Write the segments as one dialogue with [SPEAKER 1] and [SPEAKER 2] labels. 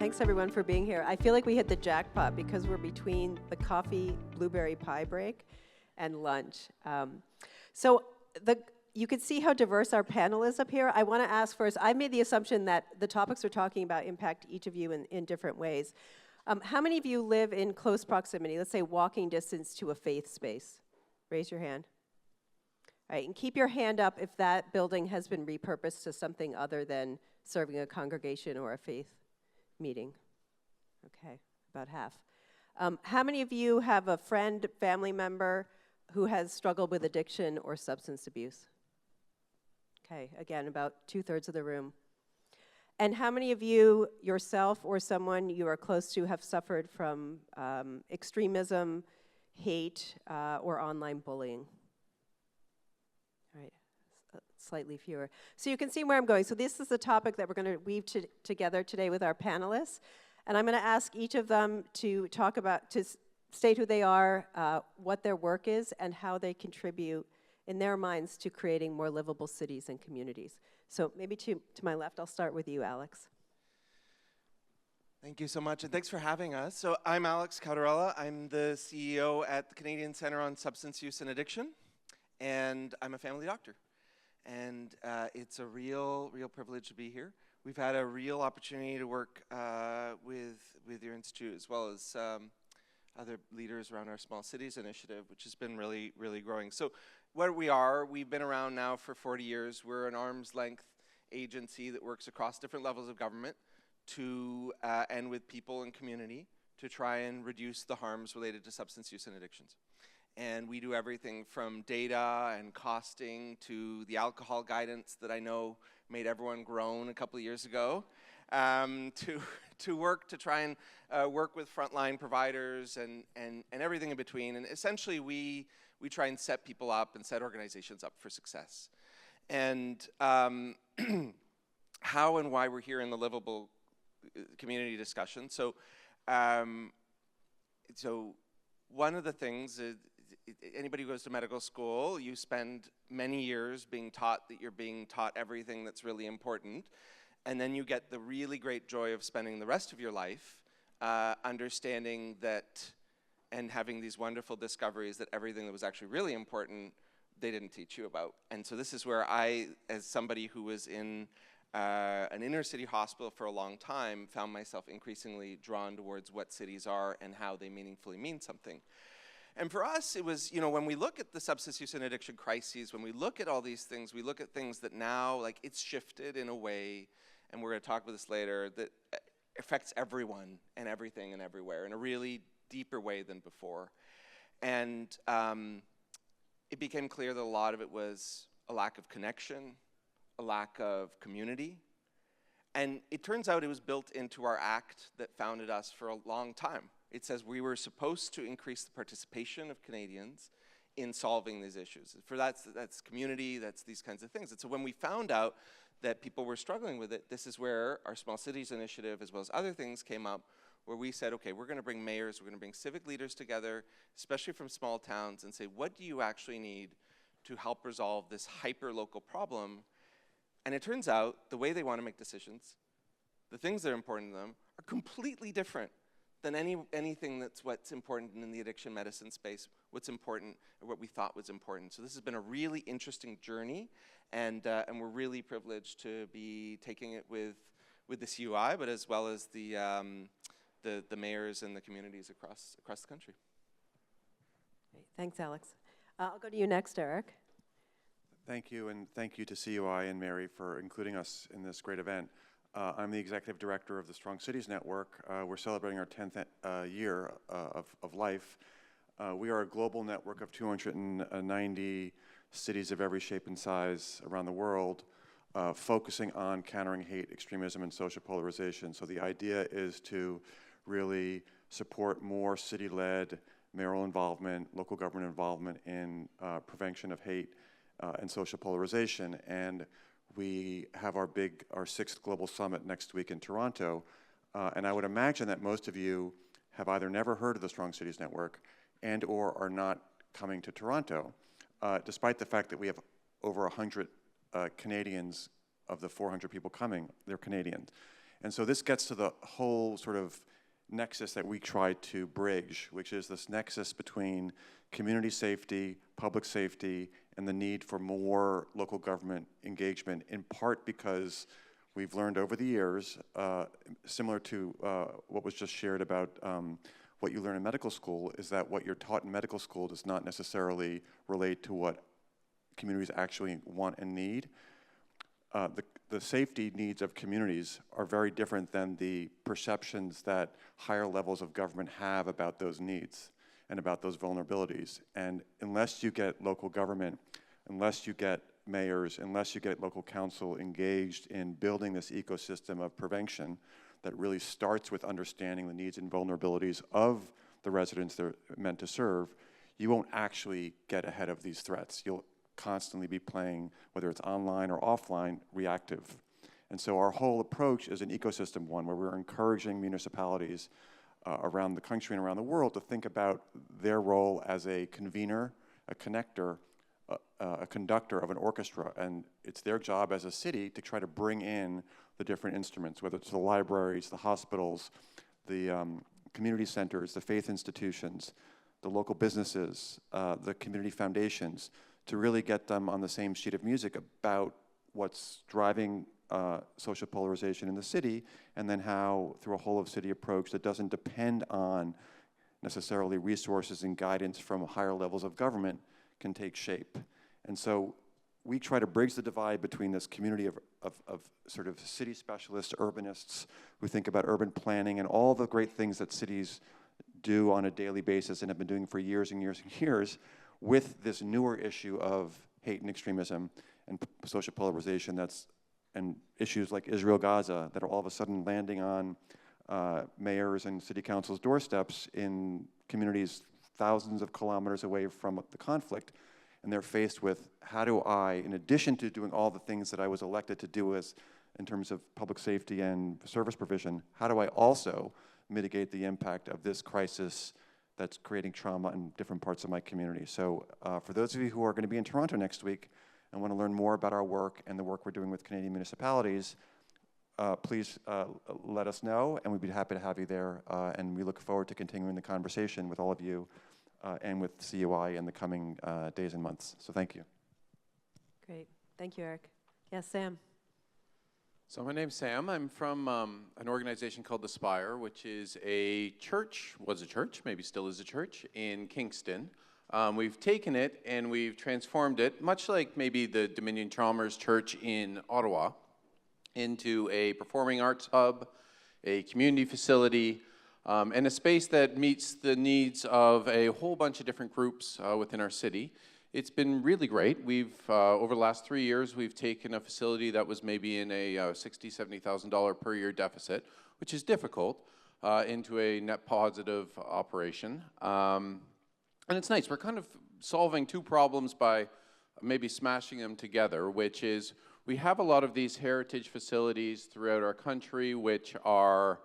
[SPEAKER 1] Thanks everyone for being here. I feel like we hit the jackpot because we're between the coffee blueberry pie break and lunch. You can see how diverse our panel is up here. I want to ask first, I made the assumption that the topics we're talking about impact each of you in different ways. How many of you live in close proximity, let's say walking distance to a faith space? Raise your hand. All right, and keep your hand up if that building has been repurposed to something other than serving a congregation or a faith meeting. Okay, about half. How many of you have a friend, family member who has struggled with addiction or substance abuse? Okay, again, about 2/3 of the room. And how many of you, yourself or someone you are close to, have suffered from extremism, hate, or online bullying? All right, slightly fewer. So you can see where I'm going. So this is the topic that we're going to weave together today with our panelists. And I'm going to ask each of them to talk about, to state who they are, what their work is, and how they contribute in their minds to creating more livable cities and communities. So maybe to my left, I'll start with you, Alex.
[SPEAKER 2] Thank you so much, and thanks for having us. So I'm Alex Cautarella. I'm the CEO at the Canadian Centre on Substance Use and Addiction, and I'm a family doctor. And it's a real privilege to be here. We've had a real opportunity to work with your institute as well as other leaders around our Small Cities Initiative, which has been really growing. So what we've been around now for 40 years. We're an arm's length agency that works across different levels of government to and with people and community to try and reduce the harms related to substance use and addictions. And we do everything from data and costing to the alcohol guidance that I know made everyone groan a couple of years ago, to work to try and work with frontline providers and everything in between. And essentially we try and set people up and set organizations up for success. And how and why we're here in the Livable Community discussion. So one of the things is, anybody who goes to medical school, you spend many years being taught that you're being taught everything that's really important, and then you get the really great joy of spending the rest of your life understanding that and having these wonderful discoveries that everything that was actually really important, they didn't teach you about. And so this is where I, as somebody who was in an inner city hospital for a long time, found myself increasingly drawn towards what cities are and how they meaningfully mean something. And for us, it was, when we look at the substance use and addiction crises, when we look at all these things, we look at things that now, like, it's shifted in a way, and we're going to talk about this later, that affects everyone and everything and everywhere in a really deeper way than before. And it became clear that a lot of it was a lack of connection, a lack of community. And it turns out it was built into our act that founded us for a long time. It says we were supposed to increase the participation of Canadians in solving these issues. For that's community, that's these kinds of things. And so when we found out that people were struggling with it, this is where our Small Cities Initiative, as well as other things, came up, where we said, okay, we're going to bring mayors, we're going to bring civic leaders together, especially from small towns, and say, what do you actually need to help resolve this hyper-local problem? And it turns out the way they want to make decisions, the things that are important to them, are completely different than anything that's what's important in the addiction medicine space, what's important, or what we thought was important. So this has been a really interesting journey, and we're really privileged to be taking it with the CUI, but as well as the mayors and the communities across the country.
[SPEAKER 1] Great. Thanks, Alex. I'll go to you next, Eric.
[SPEAKER 3] Thank you, and thank you to CUI and Mary for including us in this great event. I'm the executive director of the Strong Cities Network. We're celebrating our 10th year of life. We are a global network of 290 cities of every shape and size around the world, focusing on countering hate, extremism, and social polarization. So the idea is to really support more city-led mayoral involvement, local government involvement in prevention of hate and social polarization. And we have our 6th global summit next week in Toronto, and I would imagine that most of you have either never heard of the Strong Cities Network and or are not coming to Toronto, despite the fact that we have over 100 Canadians of the 400 people coming, they're Canadians. And so this gets to the whole sort of nexus that we try to bridge, which is this nexus between community safety, public safety, and the need for more local government engagement, in part because we've learned over the years, similar to what was just shared about what you learn in medical school, is that what you're taught in medical school does not necessarily relate to what communities actually want and need. The safety needs of communities are very different than the perceptions that higher levels of government have about those needs and about those vulnerabilities. And unless you get local government, unless you get mayors, unless you get local council engaged in building this ecosystem of prevention that really starts with understanding the needs and vulnerabilities of the residents they're meant to serve, you won't actually get ahead of these threats. You'll constantly be playing, whether it's online or offline, reactive. And so our whole approach is an ecosystem one where we're encouraging municipalities around the country and around the world to think about their role as a convener, a connector, a conductor of an orchestra, and it's their job as a city to try to bring in the different instruments, whether it's the libraries, the hospitals, the community centers, the faith institutions, the local businesses, the community foundations, to really get them on the same sheet of music about what's driving social polarization in the city, and then how, through a whole-of-city approach that doesn't depend on necessarily resources and guidance from higher levels of government, can take shape. And so we try to bridge the divide between this community of sort of city specialists, urbanists, who think about urban planning and all the great things that cities do on a daily basis and have been doing for years and years and years, with this newer issue of hate and extremism and social polarization and issues like Israel-Gaza that are all of a sudden landing on mayors and city councils' doorsteps in communities thousands of kilometers away from the conflict. And they're faced with, how do I, in addition to doing all the things that I was elected to do in terms of public safety and service provision, how do I also mitigate the impact of this crisis that's creating trauma in different parts of my community? So for those of you who are going to be in Toronto next week and want to learn more about our work and the work we're doing with Canadian municipalities, please let us know, and we'd be happy to have you there. And we look forward to continuing the conversation with all of you and with CUI in the coming days and months. So thank you.
[SPEAKER 1] Great. Thank you, Eric. Yes, Sam.
[SPEAKER 4] So my name's Sam. I'm from an organization called Aspire, which is a church, was a church, maybe still is a church, in Kingston. We've taken it and we've transformed it, much like maybe the Dominion Chalmers Church in Ottawa, into a performing arts hub, a community facility, and a space that meets the needs of a whole bunch of different groups within our city. It's been really great. We've, over the last 3 years, we've taken a facility that was maybe in a $60,000, $70,000 per year deficit, which is difficult, into a net positive operation. And it's nice. We're kind of solving two problems by maybe smashing them together, which is we have a lot of these heritage facilities throughout our country which are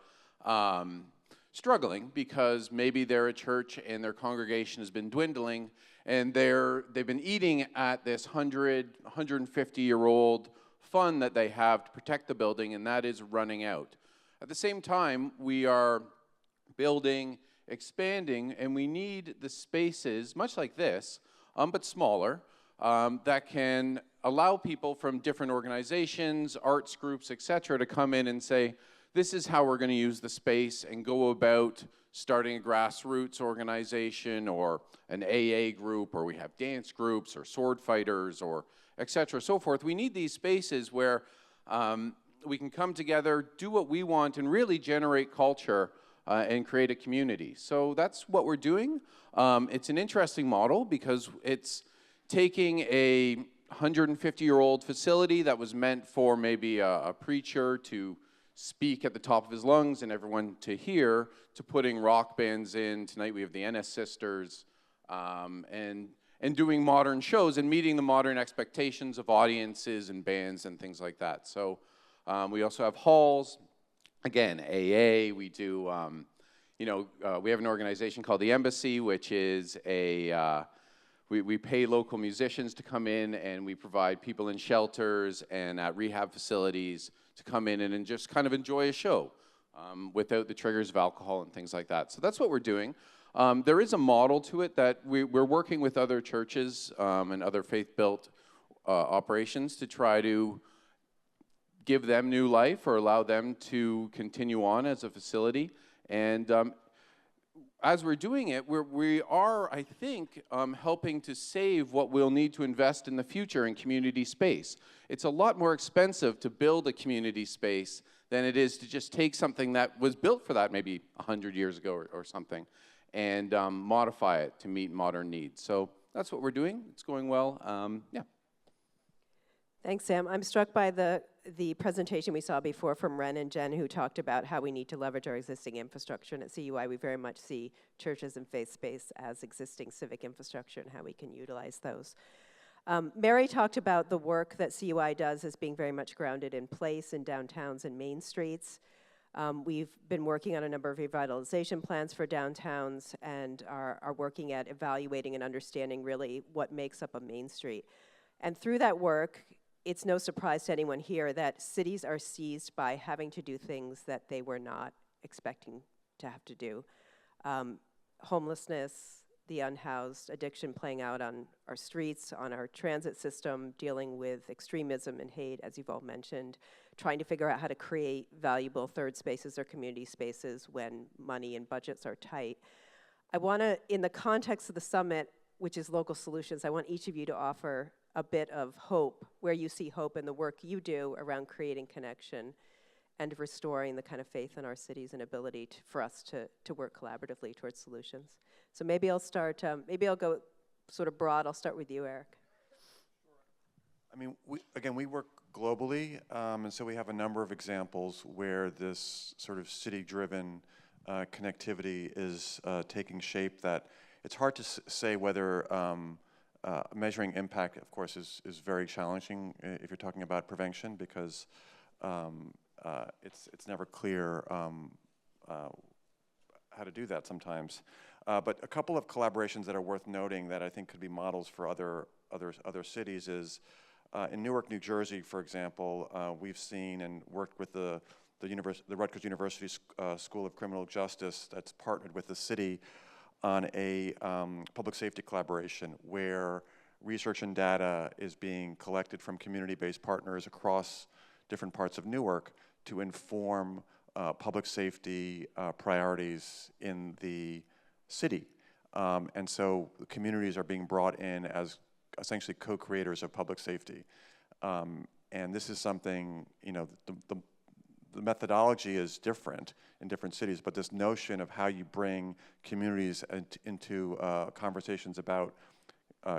[SPEAKER 4] struggling because maybe they're a church and their congregation has been dwindling, and they've been eating at this 150-year-old fund that they have to protect the building, and that is running out. At the same time, we are building, expanding, and we need the spaces, much like this, but smaller, that can allow people from different organizations, arts groups, etc., to come in and say, this is how we're going to use the space, and go about starting a grassroots organization or an AA group, or we have dance groups or sword fighters or etc. so forth. We need these spaces where we can come together, do what we want, and really generate culture and create a community. So that's what we're doing. It's an interesting model because it's taking a 150-year-old facility that was meant for maybe a preacher to speak at the top of his lungs and everyone to hear, to putting rock bands in. Tonight we have the NS Sisters, and doing modern shows and meeting the modern expectations of audiences and bands and things like that. So we also have halls, again, AA. We do, we have an organization called the Embassy, which is we pay local musicians to come in, and we provide people in shelters and at rehab facilities to come in and just kind of enjoy a show without the triggers of alcohol and things like that. So that's what we're doing. There is a model to it that we're working with other churches and other faith-built operations to try to give them new life or allow them to continue on as a facility. And as we're doing it, we are, I think, helping to save what we'll need to invest in the future in community space. It's a lot more expensive to build a community space than it is to just take something that was built for that maybe 100 years ago or something and modify it to meet modern needs. So that's what we're doing. It's going well. Yeah.
[SPEAKER 1] Thanks, Sam. I'm struck by the presentation we saw before from Ren and Jen, who talked about how we need to leverage our existing infrastructure. And at CUI, we very much see churches and faith space as existing civic infrastructure and how we can utilize those. Mary talked about the work that CUI does as being very much grounded in place in downtowns and main streets. We've been working on a number of revitalization plans for downtowns and are working at evaluating and understanding really what makes up a main street. And through that work, it's no surprise to anyone here that cities are seized by having to do things that they were not expecting to have to do. Homelessness, the unhoused, addiction playing out on our streets, on our transit system, dealing with extremism and hate, as you've all mentioned, trying to figure out how to create valuable third spaces or community spaces when money and budgets are tight. I want to, in the context of the summit, which is local solutions, I want each of you to offer a bit of hope, where you see hope in the work you do around creating connection and restoring the kind of faith in our cities and ability for us to work collaboratively towards solutions. So maybe I'll start, maybe I'll go sort of broad. I'll start with you, Eric.
[SPEAKER 3] I mean, we work globally, and so we have a number of examples where this sort of city-driven connectivity is taking shape that it's hard to say whether measuring impact, of course, is very challenging if you're talking about prevention, because it's never clear how to do that sometimes. But a couple of collaborations that are worth noting that I think could be models for other cities is in Newark, New Jersey, for example, we've seen and worked with the Rutgers University School of Criminal Justice that's partnered with the city on a public safety collaboration where research and data is being collected from community-based partners across different parts of Newark to inform public safety priorities in the city. And so communities are being brought in as essentially co-creators of public safety. And this is something, you know, the methodology is different in different cities, but this notion of how you bring communities into conversations about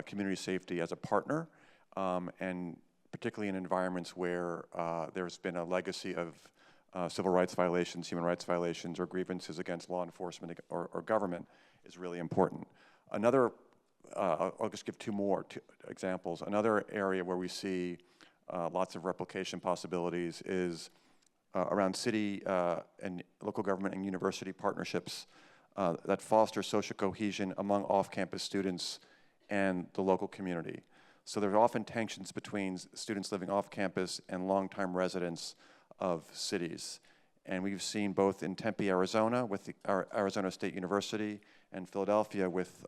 [SPEAKER 3] community safety as a partner, and particularly in environments where there's been a legacy of civil rights violations, human rights violations, or grievances against law enforcement or government is really important. Another, I'll just give two examples. Another area where we see lots of replication possibilities is around city and local government and university partnerships that foster social cohesion among off-campus students and the local community. So there are often tensions between students living off-campus and long-time residents of cities. And we've seen both in Tempe, Arizona with our Arizona State University and Philadelphia with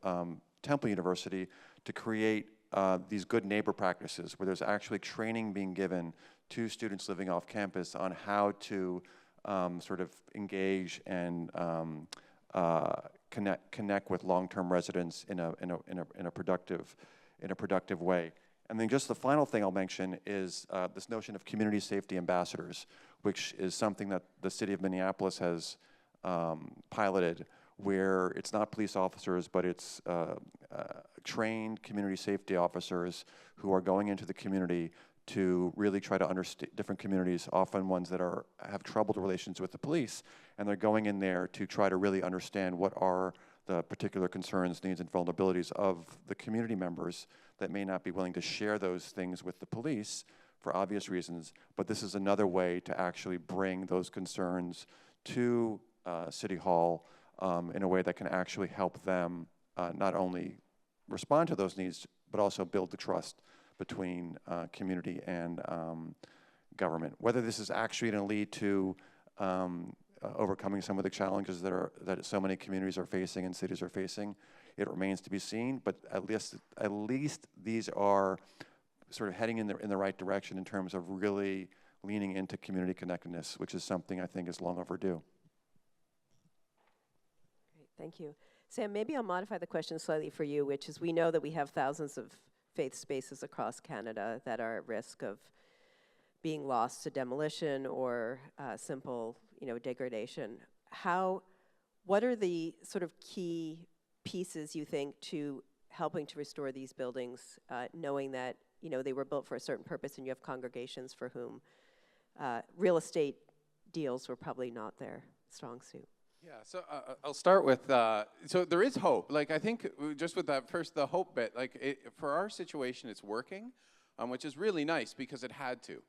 [SPEAKER 3] Temple University to create these good neighbor practices where there's actually training being given to students living off campus on how to sort of engage and connect with long-term residents in a productive way. And then just the final thing I'll mention is this notion of community safety ambassadors, which is something that the city of Minneapolis has piloted, where it's not police officers, but it's trained community safety officers who are going into the community to really try to understand different communities, often ones that have troubled relations with the police, and they're going in there to try to really understand what are the particular concerns, needs, and vulnerabilities of the community members that may not be willing to share those things with the police for obvious reasons, but this is another way to actually bring those concerns to City Hall in a way that can actually help them not only respond to those needs, but also build the trust between community and government. Whether this is actually going to lead to overcoming some of the challenges that so many communities are facing and cities are facing, it remains to be seen. But at least these are sort of heading in the right direction in terms of really leaning into community connectedness, which is something I think is long overdue.
[SPEAKER 1] Great, thank you. Sam, maybe I'll modify the question slightly for you, which is we know that we have thousands of faith spaces across Canada that are at risk of being lost to demolition or simple, degradation. What are the sort of key pieces you think to helping to restore these buildings, knowing that they were built for a certain purpose and you have congregations for whom real estate deals were probably not their strong suit?
[SPEAKER 4] Yeah, so I'll start with, so there is hope. Like, I think just with that first, the hope bit, for our situation, it's working, which is really nice because it had to.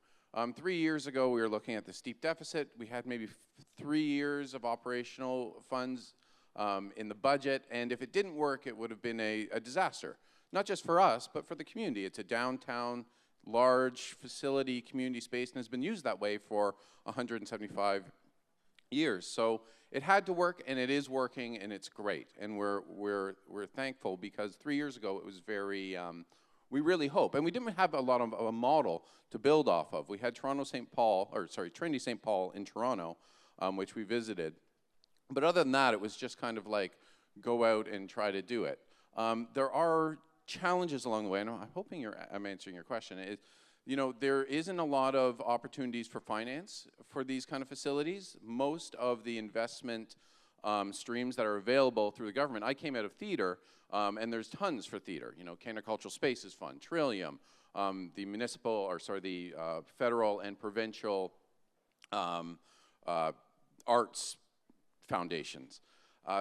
[SPEAKER 4] 3 years ago, we were looking at the steep deficit. We had maybe 3 years of operational funds in the budget, and if it didn't work, it would have been a disaster. Not just for us, but for the community. It's a downtown, large facility, community space, and has been used that way for 175 years. So it had to work, and it is working, and it's great. And we're thankful because 3 years ago it was very, we really hope. And we didn't have a lot of a model to build off of. We had Trinity St. Paul in Toronto, which we visited. But other than that, it was just kind of like go out and try to do it. There are challenges along the way, and I'm hoping I'm answering your question. There isn't a lot of opportunities for finance for these kind of facilities. Most of the investment streams that are available through the government, I came out of theater, and there's tons for theater. Canada Cultural Spaces Fund, Trillium, the federal and provincial arts foundations.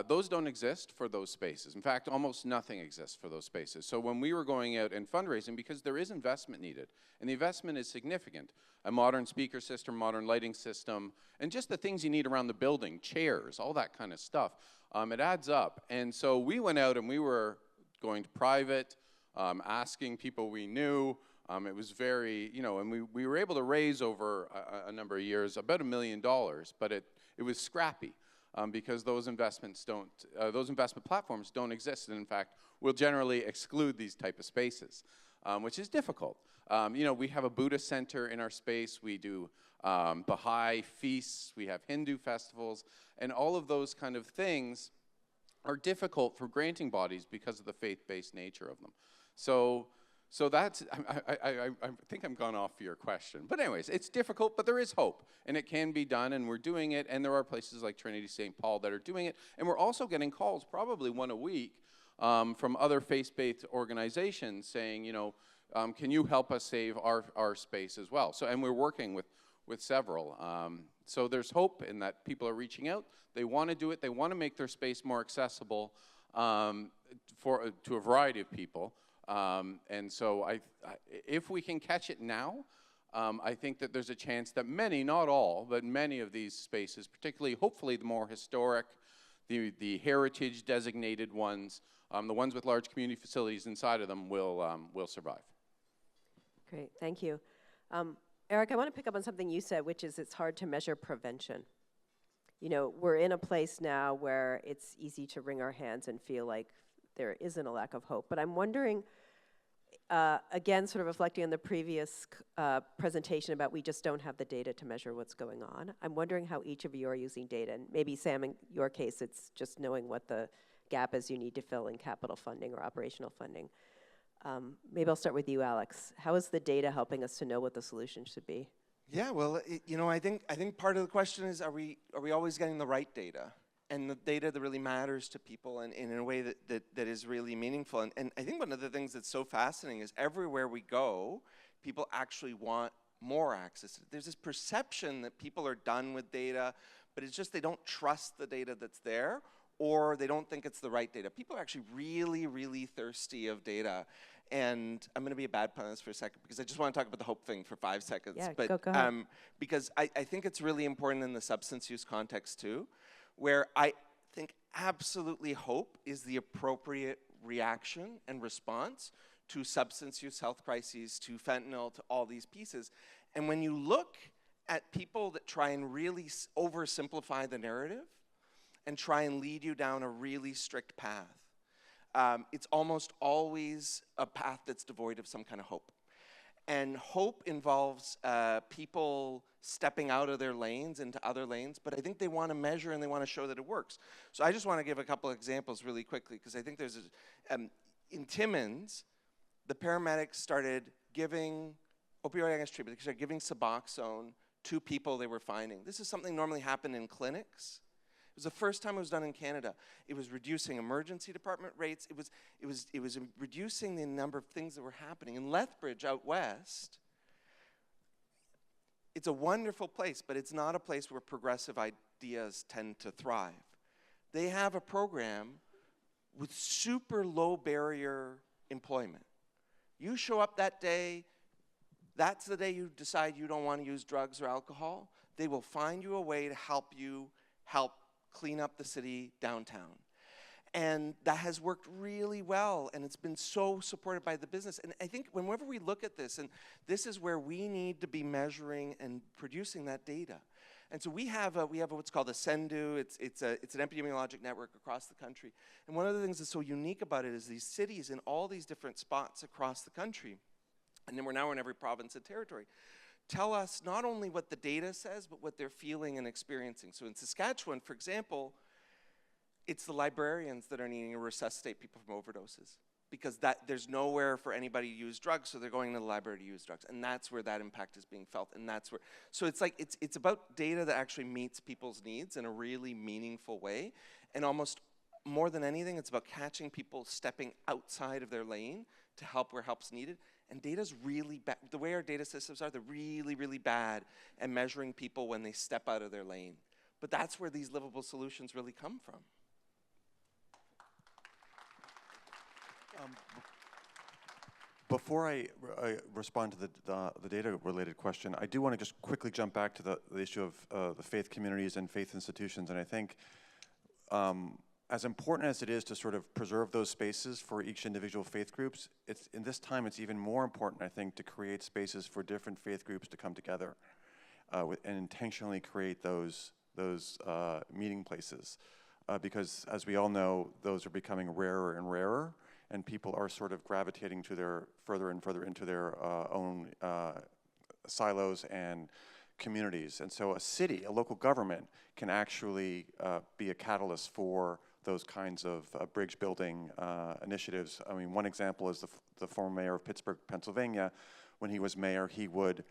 [SPEAKER 4] Those don't exist for those spaces. In fact, almost nothing exists for those spaces. So when we were going out and fundraising, because there is investment needed, and the investment is significant, a modern speaker system, modern lighting system, and just the things you need around the building, chairs, all that kind of stuff, it adds up. And so we went out and we were going to private, asking people we knew. It was very, and we were able to raise over a number of years about $1 million, but it was scrappy. Because those investment platforms don't exist, and in fact, will generally exclude these type of spaces, which is difficult. We have a Buddhist center in our space. We do Baha'i feasts. We have Hindu festivals, and all of those kind of things are difficult for granting bodies because of the faith-based nature of them. So that's, I think I'm gone off for your question. But anyways, it's difficult, but there is hope. And it can be done, and we're doing it. And there are places like Trinity St. Paul that are doing it. And we're also getting calls, probably one a week, from other faith-based organizations saying, can you help us save our space as well? So, and we're working with several. So there's hope in that people are reaching out. They want to do it. They want to make their space more accessible to a variety of people. And so if we can catch it now, I think that there's a chance that many, not all, but many of these spaces, particularly, hopefully, the more historic, the heritage designated ones, the ones with large community facilities inside of them will survive.
[SPEAKER 1] Great, thank you. Eric, I want to pick up on something you said, which is it's hard to measure prevention. We're in a place now where it's easy to wring our hands and feel like there isn't a lack of hope. But I'm wondering, again, sort of reflecting on the previous presentation about we just don't have the data to measure what's going on. I'm wondering how each of you are using data. And maybe, Sam, in your case, it's just knowing what the gap is you need to fill in capital funding or operational funding. Maybe I'll start with you, Alex. How is the data helping us to know what the solution should be?
[SPEAKER 2] Yeah, well, I think part of the question is, are we always getting the right data? And the data that really matters to people and in a way that is really meaningful. And I think one of the things that's so fascinating is everywhere we go, people actually want more access. There's this perception that people are done with data, but it's just they don't trust the data that's there, or they don't think it's the right data. People are actually really, really thirsty of data. And I'm going to be a bad panelist for a second because I just want to talk about the hope thing for 5 seconds.
[SPEAKER 1] Yeah,
[SPEAKER 2] but,
[SPEAKER 1] go ahead.
[SPEAKER 2] Because I think it's really important in the substance use context too, where I think absolutely hope is the appropriate reaction and response to substance use, health crises, to fentanyl, to all these pieces. And when you look at people that try and really oversimplify the narrative and try and lead you down a really strict path, it's almost always a path that's devoid of some kind of hope. And hope involves people stepping out of their lanes into other lanes, but I think they want to measure and they want to show that it works. So I just want to give a couple examples really quickly, because I think there's in Timmins, the paramedics started giving opioid agonist treatment. They started giving Suboxone to people they were finding. This is something normally happened in clinics. It was the first time it was done in Canada. It was reducing emergency department rates. It was reducing the number of things that were happening. In Lethbridge out west, it's a wonderful place, but it's not a place where progressive ideas tend to thrive. They have a program with super low barrier employment. You show up that day, that's the day you decide you don't want to use drugs or alcohol. They will find you a way to help you clean up the city downtown. And that has worked really well, and it's been so supported by the business. And I think whenever we look at this, and this is where we need to be measuring and producing that data. And so we have what's called a SENDU. It's an epidemiologic network across the country. And one of the things that's so unique about it is these cities in all these different spots across the country, and then we're now in every province and territory, tell us not only what the data says, but what they're feeling and experiencing. So in Saskatchewan, for example, it's the librarians that are needing to resuscitate people from overdoses, because there's nowhere for anybody to use drugs, so they're going to the library to use drugs, and that's where that impact is being felt, and that's where, so it's like, it's about data that actually meets people's needs in a really meaningful way, and almost more than anything, it's about catching people stepping outside of their lane to help where help's needed. And data's really bad. The way our data systems are, they're really, really bad at measuring people when they step out of their lane. But that's where these livable solutions really come from.
[SPEAKER 3] Before I respond to the data-related question, I do want to just quickly jump back to the issue of the faith communities and faith institutions. And I think as important as it is to sort of preserve those spaces for each individual faith groups, in this time it's even more important, I think, to create spaces for different faith groups to come together and intentionally create those meeting places. Because as we all know, those are becoming rarer and rarer, and people are sort of gravitating to further and further into their own silos and communities. And so a city, a local government, can actually be a catalyst for those kinds of bridge building initiatives. I mean, one example is the former mayor of Pittsburgh, Pennsylvania. When he was mayor, he would,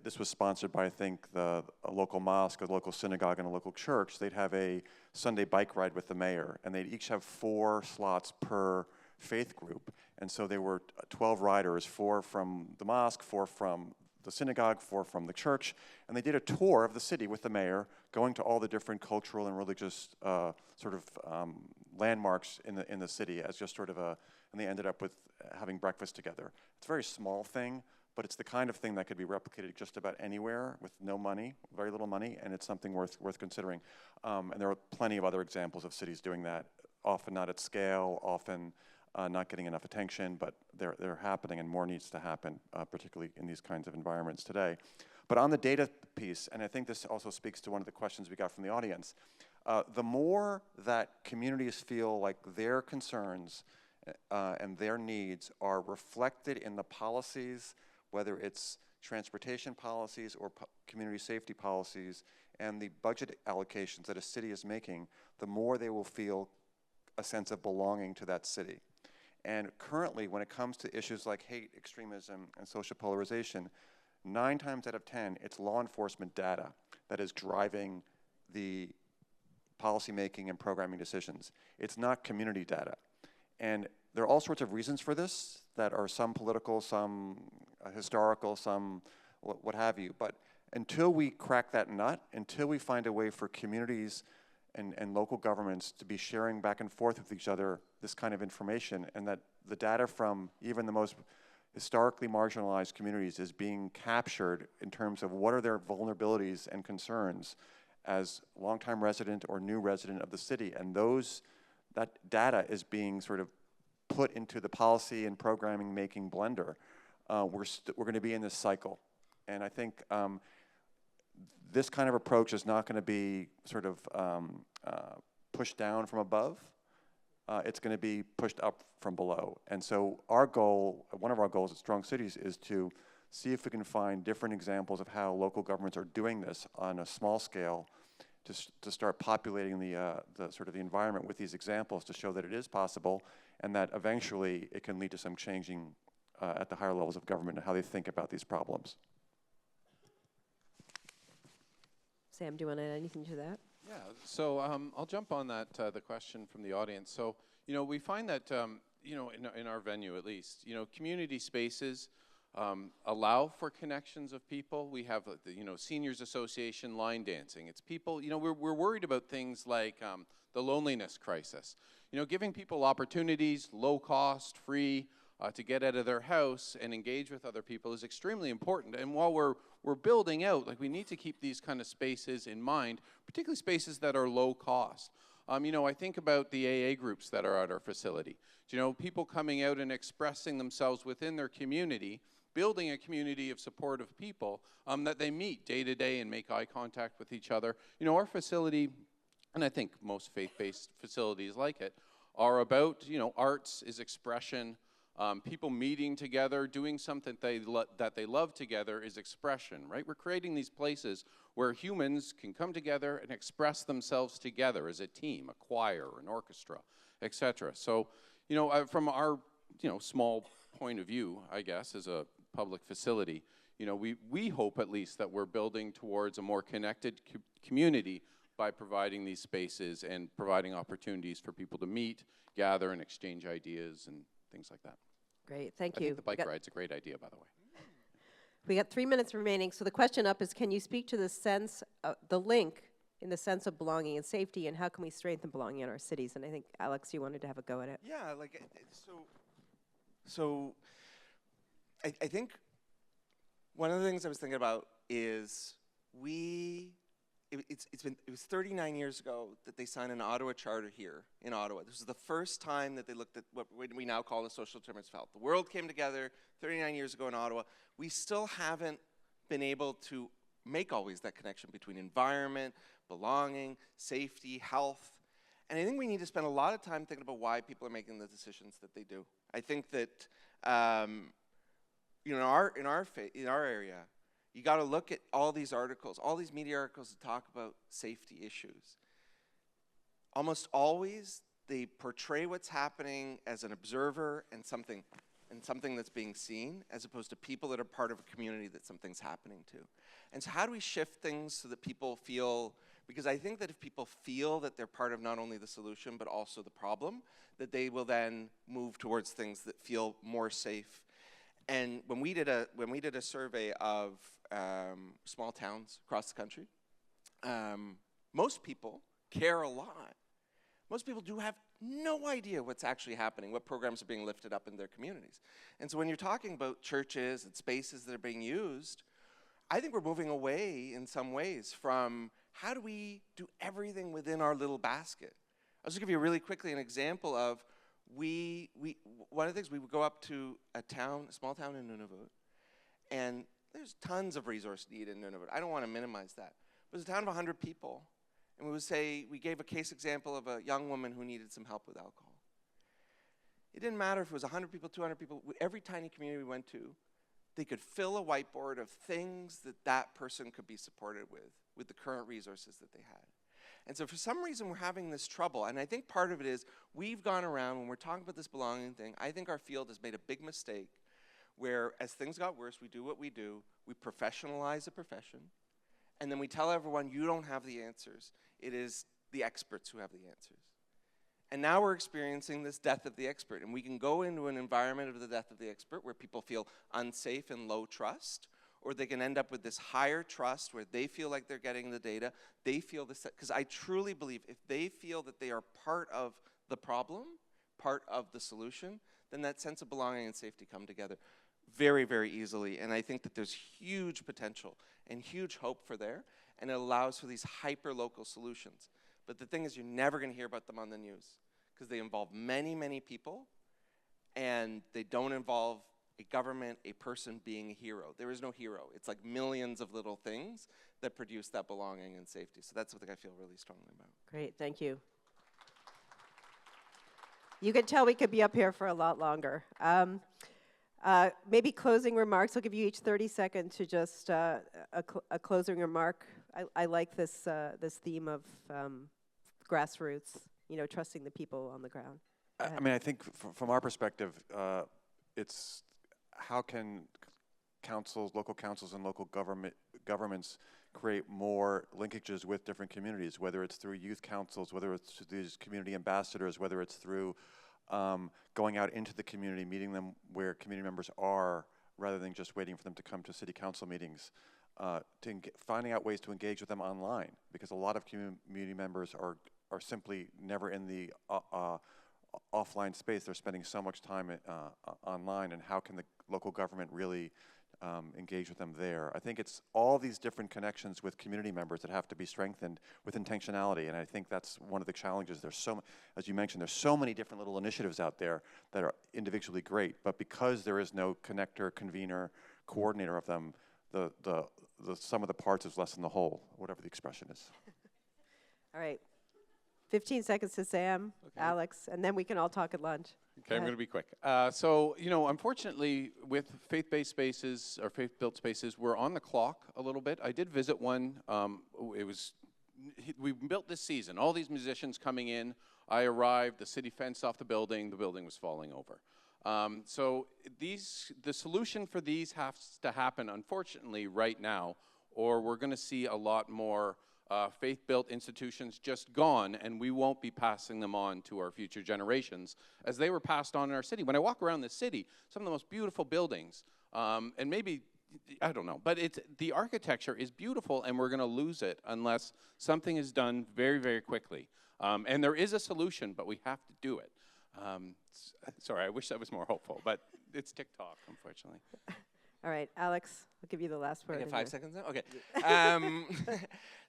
[SPEAKER 3] this was sponsored by, I think, a local mosque, a local synagogue, and a local church. They'd have a Sunday bike ride with the mayor, and they'd each have 4 slots per faith group. And so there were 12 riders, 4 from the mosque, 4 from the synagogue, 4 from the church, and they did a tour of the city with the mayor, going to all the different cultural and religious landmarks in the city as just sort of and they ended up with having breakfast together. It's a very small thing, but it's the kind of thing that could be replicated just about anywhere with no money, very little money, and it's something worth considering. And there are plenty of other examples of cities doing that, often not at scale, often not getting enough attention, but they're happening, and more needs to happen, particularly in these kinds of environments today. But on the data piece, and I think this also speaks to one of the questions we got from the audience, the more that communities feel like their concerns and their needs are reflected in the policies, whether it's transportation policies or community safety policies, and the budget allocations that a city is making, the more they will feel a sense of belonging to that city. And currently, when it comes to issues like hate, extremism, and social polarization, 9 times out of 10, it's law enforcement data that is driving the policymaking and programming decisions. It's not community data. And there are all sorts of reasons for this that are some political, some historical, some what have you. But until we crack that nut, until we find a way for communities and local governments to be sharing back and forth with each other this kind of information, and that the data from even the most historically marginalized communities is being captured in terms of what are their vulnerabilities and concerns as longtime resident or new resident of the city, and that data is being sort of put into the policy and programming making blender, we're going to be in this cycle. And I think this kind of approach is not going to be sort of pushed down from above. It's going to be pushed up from below. And so our goal, one of our goals at Strong Cities, is to see if we can find different examples of how local governments are doing this on a small scale, to start populating the sort of the environment with these examples to show that it is possible, and that eventually it can lead to some changing at the higher levels of government and how they think about these problems.
[SPEAKER 1] Sam, do you want to add anything to that?
[SPEAKER 4] Yeah, so I'll jump on that, the question from the audience. So, we find that, in our venue at least, community spaces allow for connections of people. We have, the Seniors Association line dancing. It's people, we're worried about things like the loneliness crisis. Giving people opportunities, low cost, free, to get out of their house and engage with other people is extremely important. And while we're building out, we need to keep these kind of spaces in mind, particularly spaces that are low cost. I think about the AA groups that are at our facility. People coming out and expressing themselves within their community, building a community of supportive people that they meet day to day and make eye contact with each other. Our facility, and I think most faith-based facilities like it, are about, arts is expression. People meeting together, doing something that they love together is expression, right? We're creating these places where humans can come together and express themselves together as a team, a choir, an orchestra, etc. So, from our, small point of view, I guess, as a public facility, we hope at least that we're building towards a more connected community by providing these spaces and providing opportunities for people to meet, gather, and exchange ideas and things like that.
[SPEAKER 1] Great, thank
[SPEAKER 4] I
[SPEAKER 1] you.
[SPEAKER 4] think the bike ride's a great idea, by the way.
[SPEAKER 1] We got 3 minutes remaining. So the question up is, can you speak to the sense, the link in the sense of belonging and safety, and how can we strengthen belonging in our cities? And I think, Alex, you wanted to have a go at it.
[SPEAKER 2] Yeah, so I think one of the things I was thinking about is it was 39 years ago that they signed an Ottawa Charter here in Ottawa. This was the first time that they looked at what we now call the social determinants of health. The world came together 39 years ago in Ottawa. We still haven't been able to make always that connection between environment, belonging, safety, health. And I think we need to spend a lot of time thinking about why people are making the decisions that they do. I think that in our area, you got to look at all these articles, all these media articles that talk about safety issues. Almost always, they portray what's happening as an observer and something that's being seen, as opposed to people that are part of a community that something's happening to. And so how do we shift things so that people feel, because I think that if people feel that they're part of not only the solution, but also the problem, that they will then move towards things that feel more safe. And when we did a survey of small towns across the country, most people care a lot. Most people do have no idea what's actually happening, what programs are being lifted up in their communities. And so when you're talking about churches and spaces that are being used, I think we're moving away in some ways from how do we do everything within our little basket. I'll just give you really quickly an example of one of the things, we would go up to a small town in Nunavut, and there's tons of resource need in Nunavut. I don't want to minimize that. But it's a town of 100 people, and we gave a case example of a young woman who needed some help with alcohol. It didn't matter if it was 100 people, 200 people, every tiny community we went to, they could fill a whiteboard of things that person could be supported with the current resources that they had. And so for some reason, we're having this trouble. And I think part of it is we've gone around, when we're talking about this belonging thing, I think our field has made a big mistake where as things got worse, we do what we do. We professionalize a profession. And then we tell everyone, you don't have the answers. It is the experts who have the answers. And now we're experiencing this death of the expert. And we can go into an environment of the death of the expert where people feel unsafe and low trust, or they can end up with this higher trust where they feel like they're getting the data. They feel this, because I truly believe if they feel that they are part of the problem, part of the solution, then that sense of belonging and safety come together very, very easily. And I think that there's huge potential and huge hope for there, and it allows for these hyper-local solutions. But the thing is, you're never going to hear about them on the news because they involve many, many people, and they don't involve a government, a person being a hero. There is no hero. It's like millions of little things that produce that belonging and safety. So that's something I feel really strongly about.
[SPEAKER 1] Great, thank you. You can tell we could be up here for a lot longer. Maybe closing remarks. I'll give you each 30 seconds to just a closing remark. I like this this theme of grassroots. You know, trusting the people on the ground.
[SPEAKER 3] I mean, I think from our perspective, it's how can councils, local councils, and local governments create more linkages with different communities, whether it's through youth councils, whether it's through these community ambassadors, whether it's through going out into the community, meeting them where community members are, rather than just waiting for them to come to city council meetings, finding out ways to engage with them online, because a lot of community members are simply never in the offline space. They're spending so much time online, and how can the local government really engage with them there? I think it's all these different connections with community members that have to be strengthened with intentionality, and I think that's one of the challenges. There's so, as you mentioned, there's so many different little initiatives out there that are individually great, but because there is no connector, convener, coordinator of them, the sum of the parts is less than the whole, whatever the expression is.
[SPEAKER 1] All right. 15 seconds to Sam, okay. Alex, and then we can all talk at lunch.
[SPEAKER 4] Okay, I'm going to be quick. So, you know, unfortunately, with faith-based spaces or faith-built spaces, we're on the clock a little bit. I did visit one. We built this season. All these musicians coming in. I arrived. The city fenced off the building. The building was falling over. So the solution for these has to happen, unfortunately, right now, or we're going to see a lot more faith-built institutions just gone, and we won't be passing them on to our future generations as they were passed on in our city. When I walk around the city, some of the most beautiful buildings, and maybe, I don't know, but the architecture is beautiful, and we're going to lose it unless something is done very, very quickly. And there is a solution, but we have to do it. Sorry, I wish that was more hopeful, but it's TikTok, unfortunately.
[SPEAKER 1] All right, Alex, I'll give you the last word.
[SPEAKER 2] I get 5 seconds now? Okay.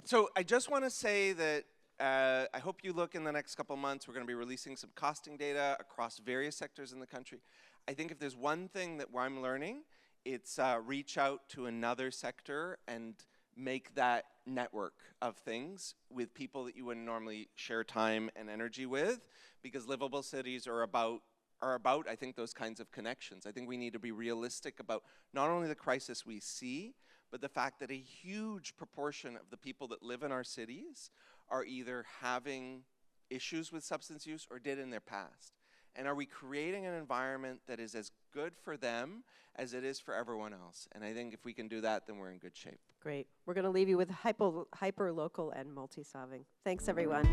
[SPEAKER 2] So I just want to say that I hope you look in the next couple months. We're going to be releasing some costing data across various sectors in the country. I think if there's one thing that I'm learning, it's reach out to another sector and make that network of things with people that you wouldn't normally share time and energy with, because livable cities are about, I think, those kinds of connections. I think we need to be realistic about not only the crisis we see, but the fact that a huge proportion of the people that live in our cities are either having issues with substance use or did in their past. And are we creating an environment that is as good for them as it is for everyone else? And I think if we can do that, then we're in good shape.
[SPEAKER 1] Great. We're going to leave you with hyper-local and multi-solving. Thanks, everyone.